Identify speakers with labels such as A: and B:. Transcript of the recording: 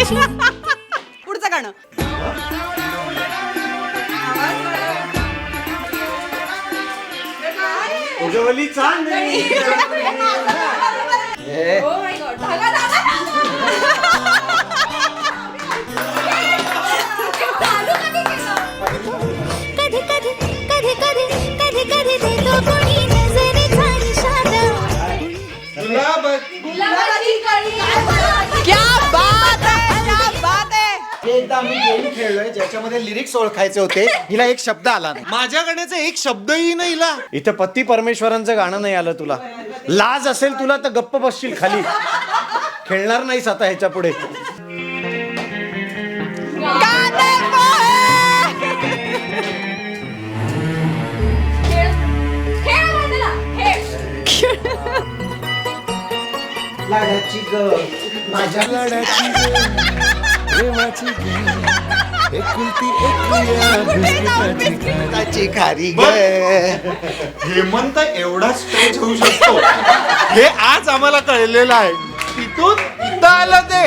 A: पुढचं गाणं.
B: उगवली चांदणी.
C: एकदा आम्ही गेम खेळलोय ज्याच्यामध्ये लिरिक्स ओळखायचे होते, हिला एक शब्द आला नाही.
B: माझ्या गाण्याचा एक शब्दही नाही हिला.
C: इथं पती परमेश्वरांचं गाणं नाही आलं तुला. लाज असेल तुला तर गप्प बसशील खाली. खेळणार नाहीस आता ह्याच्या पुढे. लाडाची ग माझ्या लाडाची प्रेमाची एकुलती एक खारी ग.
B: हेमंत एवढा स्ट्रेच होऊ शकतो हे आज आम्हाला कळलेलं आहे. तिथून इथं आलं ते.